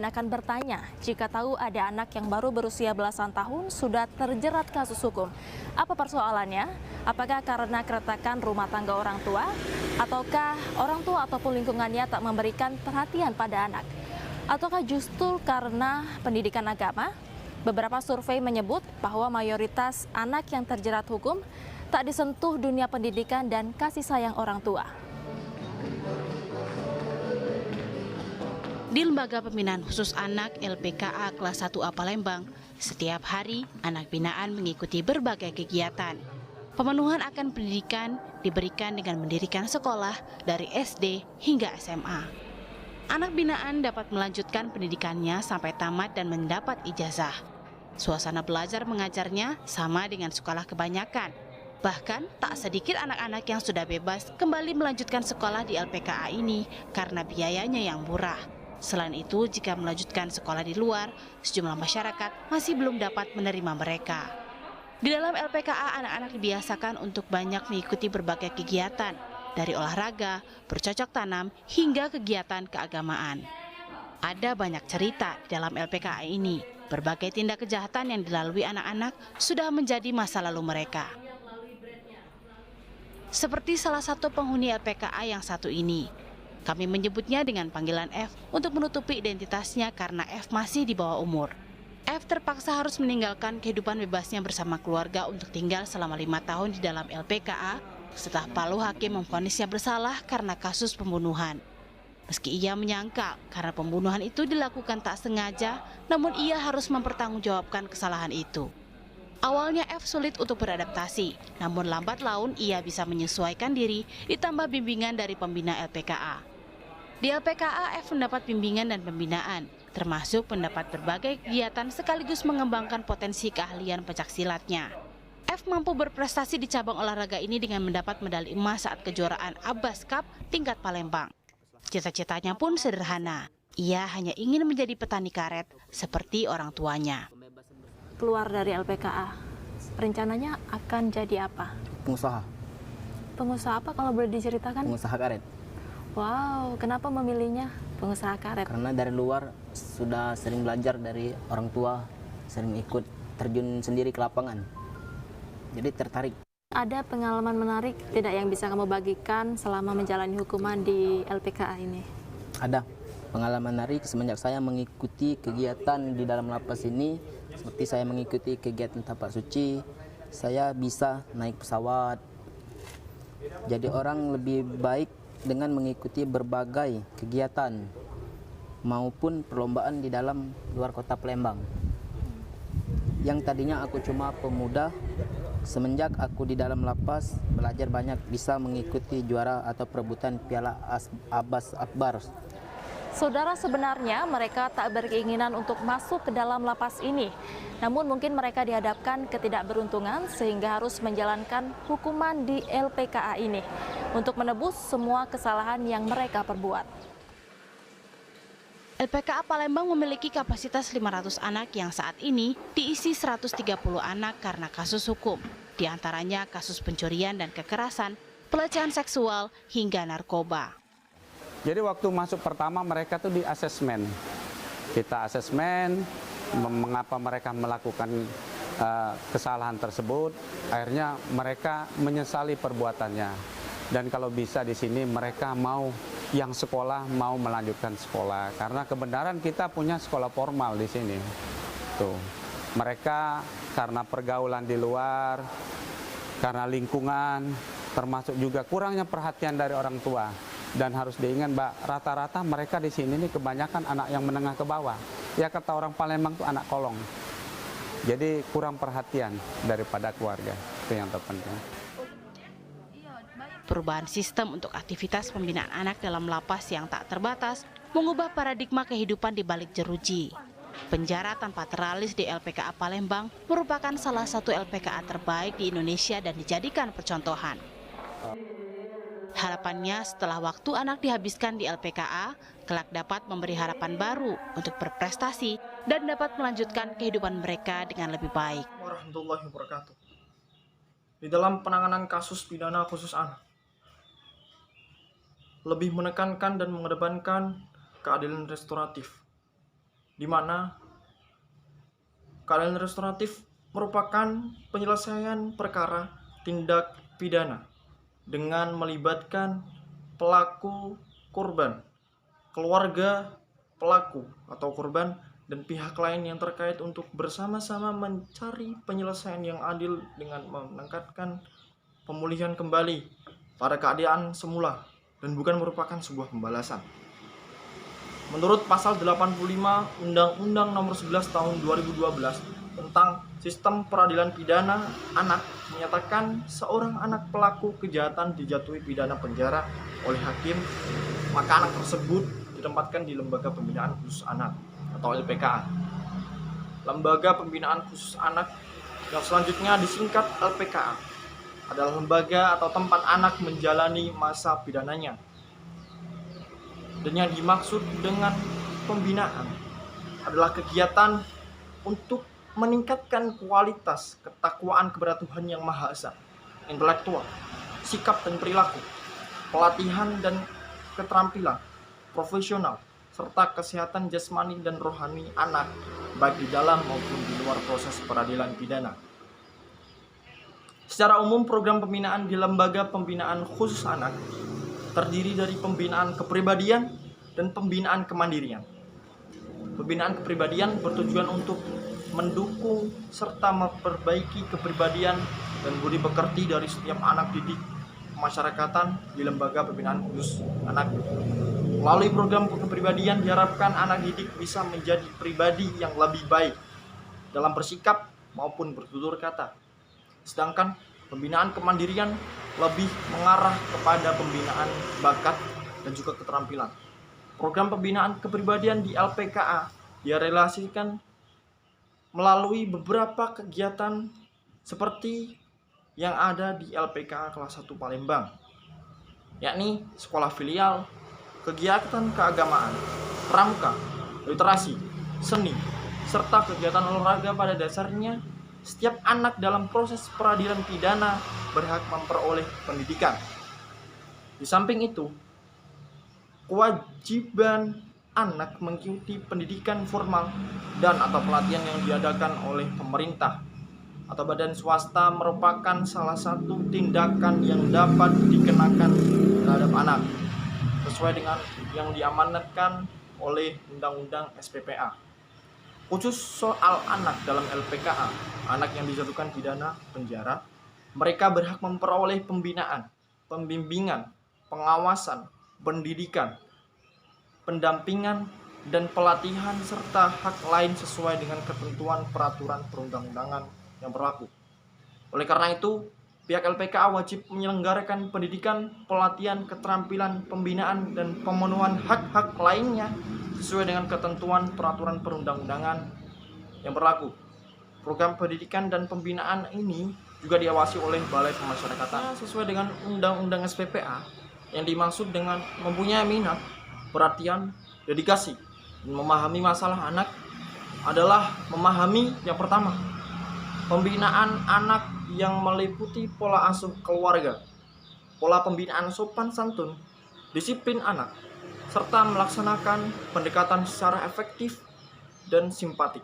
mungkin akan bertanya jika tahu ada anak yang baru berusia belasan tahun sudah terjerat kasus hukum. Apa persoalannya? Apakah karena keretakan rumah tangga orang tua? Ataukah orang tua ataupun lingkungannya tak memberikan perhatian pada anak? Ataukah justru karena pendidikan agama? Beberapa survei menyebut bahwa mayoritas anak yang terjerat hukum tak disentuh dunia pendidikan dan kasih sayang orang tua. Di Lembaga Pembinaan Khusus Anak LPKA kelas 1A Palembang, setiap hari anak binaan mengikuti berbagai kegiatan. Pemenuhan akan pendidikan diberikan dengan mendirikan sekolah dari SD hingga SMA. Anak binaan dapat melanjutkan pendidikannya sampai tamat dan mendapat ijazah. Suasana belajar mengajarnya sama dengan sekolah kebanyakan. Bahkan tak sedikit anak-anak yang sudah bebas kembali melanjutkan sekolah di LPKA ini karena biayanya yang murah. Selain itu, jika melanjutkan sekolah di luar, sejumlah masyarakat masih belum dapat menerima mereka. Di dalam LPKA, anak-anak dibiasakan untuk banyak mengikuti berbagai kegiatan, dari olahraga, bercocok tanam, hingga kegiatan keagamaan. Ada banyak cerita di dalam LPKA ini. Berbagai tindak kejahatan yang dilalui anak-anak sudah menjadi masa lalu mereka. Seperti salah satu penghuni LPKA yang satu ini. Kami menyebutnya dengan panggilan F untuk menutupi identitasnya karena F masih di bawah umur. F terpaksa harus meninggalkan kehidupan bebasnya bersama keluarga untuk tinggal selama 5 tahun di dalam LPKA setelah Palu hakim memvonisnya bersalah karena kasus pembunuhan. Meski ia menyangkal karena pembunuhan itu dilakukan tak sengaja, namun ia harus mempertanggungjawabkan kesalahan itu. Awalnya F sulit untuk beradaptasi, namun lambat laun ia bisa menyesuaikan diri ditambah bimbingan dari pembina LPKA. Di LPKA, F mendapat bimbingan dan pembinaan, termasuk mendapat berbagai kegiatan sekaligus mengembangkan potensi keahlian pencaksilatnya. F mampu berprestasi di cabang olahraga ini dengan mendapat medali emas saat kejuaraan Abbas Cup tingkat Palembang. Cita-citanya pun sederhana, ia hanya ingin menjadi petani karet seperti orang tuanya. Keluar dari LPKA, rencananya akan jadi apa? Pengusaha. Pengusaha apa kalau boleh diceritakan? Pengusaha karet. Wow, kenapa memilihnya pengusaha karet? Karena dari luar sudah sering belajar dari orang tua, sering ikut terjun sendiri ke lapangan. Jadi tertarik. Ada pengalaman menarik tidak yang bisa kamu bagikan selama menjalani hukuman di LPKA ini? Ada pengalaman menarik semenjak saya mengikuti kegiatan di dalam lapas ini. Seperti saya mengikuti kegiatan tapak suci, saya bisa naik pesawat. Jadi orang lebih baik dengan mengikuti berbagai kegiatan maupun perlombaan di dalam luar kota Palembang. Yang tadinya aku cuma pemuda, semenjak aku di dalam lapas belajar banyak, bisa mengikuti juara atau perebutan Piala Abbas Akbar. Saudara, sebenarnya mereka tak berkeinginan untuk masuk ke dalam lapas ini. Namun mungkin mereka dihadapkan ketidakberuntungan sehingga harus menjalankan hukuman di LPKA ini untuk menebus semua kesalahan yang mereka perbuat. LPKA Palembang memiliki kapasitas 500 anak yang saat ini diisi 130 anak karena kasus hukum. Di antaranya kasus pencurian dan kekerasan, pelecehan seksual, hingga narkoba. Jadi waktu masuk pertama mereka tuh di asesmen. Kita asesmen mengapa mereka melakukan kesalahan tersebut. Akhirnya mereka menyesali perbuatannya. Dan kalau bisa di sini mereka mau yang sekolah mau melanjutkan sekolah karena kebenaran kita punya sekolah formal di sini. Tuh. Mereka karena pergaulan di luar, karena lingkungan, termasuk juga kurangnya perhatian dari orang tua. Dan harus diingat, Mbak, rata-rata mereka di sini nih kebanyakan anak yang menengah ke bawah. Ya kata orang Palembang tuh anak kolong. Jadi kurang perhatian daripada keluarga. Itu yang terpenting. Perubahan sistem untuk aktivitas pembinaan anak dalam lapas yang tak terbatas mengubah paradigma kehidupan di balik jeruji. Penjara tanpa teralis di LPKA Palembang merupakan salah satu LPKA terbaik di Indonesia dan dijadikan percontohan. Harapannya setelah waktu anak dihabiskan di LPKA, kelak dapat memberi harapan baru untuk berprestasi dan dapat melanjutkan kehidupan mereka dengan lebih baik. Warahmatullahi wabarakatuh. Di dalam penanganan kasus pidana khusus anak, lebih menekankan dan mengedepankan keadilan restoratif di mana keadilan restoratif merupakan penyelesaian perkara tindak pidana dengan melibatkan pelaku, korban, keluarga pelaku atau korban, dan pihak lain yang terkait untuk bersama-sama mencari penyelesaian yang adil dengan meningkatkan pemulihan kembali pada keadaan semula dan bukan merupakan sebuah pembalasan. Menurut pasal 85 Undang-Undang Nomor 11 Tahun 2012 tentang Sistem Peradilan Pidana Anak menyatakan seorang anak pelaku kejahatan dijatuhi pidana penjara oleh hakim, maka anak tersebut ditempatkan di Lembaga Pembinaan Khusus Anak atau LPKA. Lembaga Pembinaan Khusus Anak yang selanjutnya disingkat LPKA adalah lembaga atau tempat anak menjalani masa pidananya. Dan yang dimaksud dengan pembinaan adalah kegiatan untuk meningkatkan kualitas ketakwaan kepada Tuhan Yang Maha Esa, intelektual, sikap dan perilaku, pelatihan dan keterampilan profesional, serta kesehatan jasmani dan rohani anak, baik di dalam maupun di luar proses peradilan pidana. Secara umum, program pembinaan di Lembaga Pembinaan Khusus Anak terdiri dari pembinaan kepribadian dan pembinaan kemandirian. Pembinaan kepribadian bertujuan untuk mendukung serta memperbaiki kepribadian dan budi pekerti dari setiap anak didik pemasyarakatan di Lembaga Pembinaan Khusus Anak. Melalui program kepribadian diharapkan anak didik bisa menjadi pribadi yang lebih baik dalam bersikap maupun bertutur kata. Sedangkan pembinaan kemandirian lebih mengarah kepada pembinaan bakat dan juga keterampilan. Program pembinaan kepribadian di LPKA direlasikan melalui beberapa kegiatan seperti yang ada di LPKA kelas 1 Palembang, yakni sekolah filial, kegiatan keagamaan, pramuka, literasi, seni, serta kegiatan olahraga. Pada dasarnya, setiap anak dalam proses peradilan pidana berhak memperoleh pendidikan. Di samping itu, kewajiban anak mengikuti pendidikan formal dan atau pelatihan yang diadakan oleh pemerintah atau badan swasta merupakan salah satu tindakan yang dapat dikenakan terhadap anak sesuai dengan yang diamanatkan oleh Undang-Undang SPPA. Khusus soal anak dalam LPKA, anak yang dijatuhkan pidana penjara, mereka berhak memperoleh pembinaan, pembimbingan, pengawasan, pendidikan, pendampingan, dan pelatihan serta hak lain sesuai dengan ketentuan peraturan perundang-undangan yang berlaku. Oleh karena itu, pihak LPKA wajib menyelenggarakan pendidikan, pelatihan, keterampilan, pembinaan, dan pemenuhan hak-hak lainnya sesuai dengan ketentuan peraturan perundang-undangan yang berlaku. Program pendidikan dan pembinaan ini juga diawasi oleh Balai Pemasyarakatan sesuai dengan Undang-Undang SPPA, yang dimaksud dengan mempunyai minat, perhatian, dedikasi, dan memahami masalah anak adalah memahami yang pertama, pembinaan anak yang meliputi pola asuh keluarga, pola pembinaan sopan santun, disiplin anak, serta melaksanakan pendekatan secara efektif dan simpatik.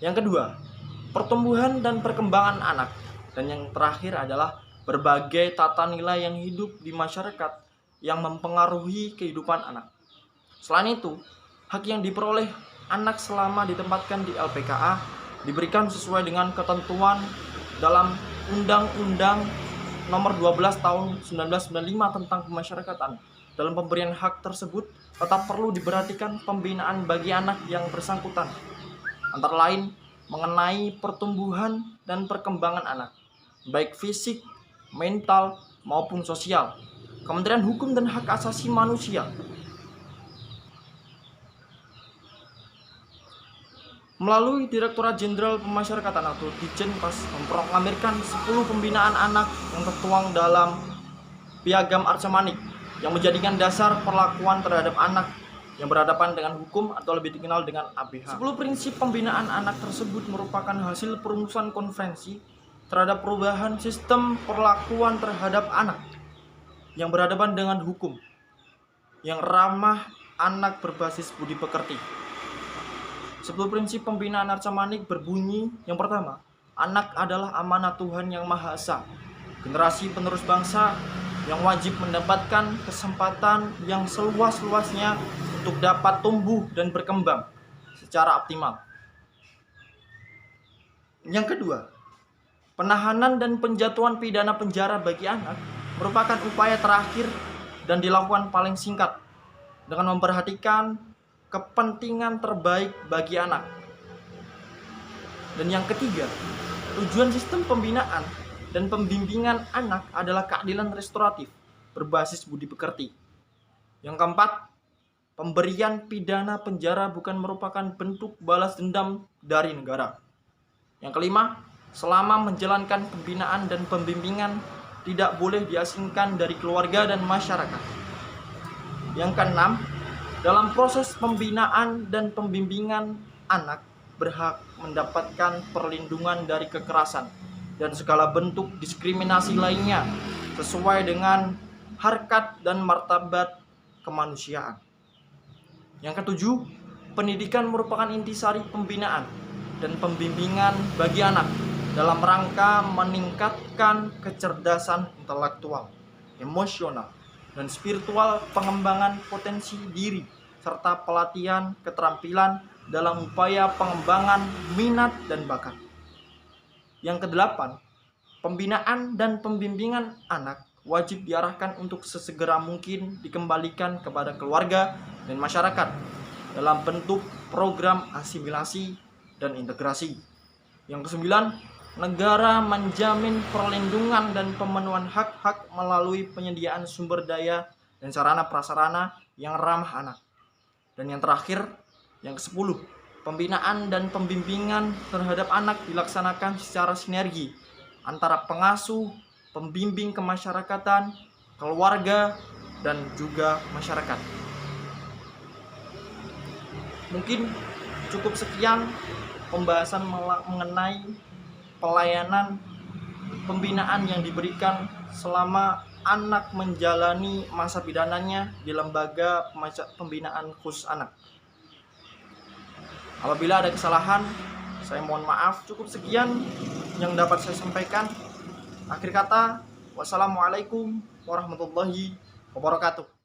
Yang kedua, pertumbuhan dan perkembangan anak. Dan yang terakhir adalah berbagai tata nilai yang hidup di masyarakat yang mempengaruhi kehidupan anak. Selain itu, hak yang diperoleh anak selama ditempatkan di LPKA diberikan sesuai dengan ketentuan dalam Undang-Undang Nomor 12 Tahun 1995 tentang Pemasyarakatan. Dalam pemberian hak tersebut tetap perlu diperhatikan pembinaan bagi anak yang bersangkutan, antara lain mengenai pertumbuhan dan perkembangan anak, baik fisik, mental, maupun sosial. Kementerian Hukum dan Hak Asasi Manusia melalui Direktorat Jenderal Pemasyarakatan atau Ditjenpas memproklamirkan 10 pembinaan anak yang tertuang dalam Piagam Arca Manik yang menjadikan dasar perlakuan terhadap anak yang berhadapan dengan hukum atau lebih dikenal dengan ABH. 10 prinsip pembinaan anak tersebut merupakan hasil perumusan konvensi terhadap perubahan sistem perlakuan terhadap anak yang berhadapan dengan hukum, yang ramah anak berbasis budi pekerti, 10 prinsip pembinaan Arca Manik berbunyi, yang pertama, anak adalah amanah Tuhan Yang Maha Esa, generasi penerus bangsa yang wajib mendapatkan kesempatan yang seluas-luasnya untuk dapat tumbuh dan berkembang secara optimal. Yang kedua, penahanan dan penjatuhan pidana penjara bagi anak merupakan upaya terakhir dan dilakukan paling singkat dengan memperhatikan kepentingan terbaik bagi anak. Dan yang ketiga, tujuan sistem pembinaan dan pembimbingan anak adalah keadilan restoratif berbasis budi pekerti. Yang keempat, pemberian pidana penjara bukan merupakan bentuk balas dendam dari negara. Yang kelima, selama menjalankan pembinaan dan pembimbingan tidak boleh diasingkan dari keluarga dan masyarakat. Yang keenam, dalam proses pembinaan dan pembimbingan, anak berhak mendapatkan perlindungan dari kekerasan dan segala bentuk diskriminasi lainnya sesuai dengan harkat dan martabat kemanusiaan. Yang ketujuh, pendidikan merupakan intisari pembinaan dan pembimbingan bagi anak dalam rangka meningkatkan kecerdasan intelektual, emosional, dan spiritual, pengembangan potensi diri, serta pelatihan keterampilan dalam upaya pengembangan minat dan bakat. Yang kedelapan, pembinaan dan pembimbingan anak wajib diarahkan untuk sesegera mungkin dikembalikan kepada keluarga dan masyarakat dalam bentuk program asimilasi dan integrasi. Yang kesembilan, negara menjamin perlindungan dan pemenuhan hak-hak melalui penyediaan sumber daya dan sarana prasarana yang ramah anak. Dan yang terakhir, yang ke-10, pembinaan dan pembimbingan terhadap anak dilaksanakan secara sinergi antara pengasuh, pembimbing kemasyarakatan, keluarga, dan juga masyarakat. Mungkin cukup sekian pembahasan mengenai pelayanan pembinaan yang diberikan selama anak menjalani masa pidananya di lembaga pembinaan khusus anak. Apabila ada kesalahan, saya mohon maaf. Cukup sekian yang dapat saya sampaikan. Akhir kata, wassalamualaikum warahmatullahi wabarakatuh.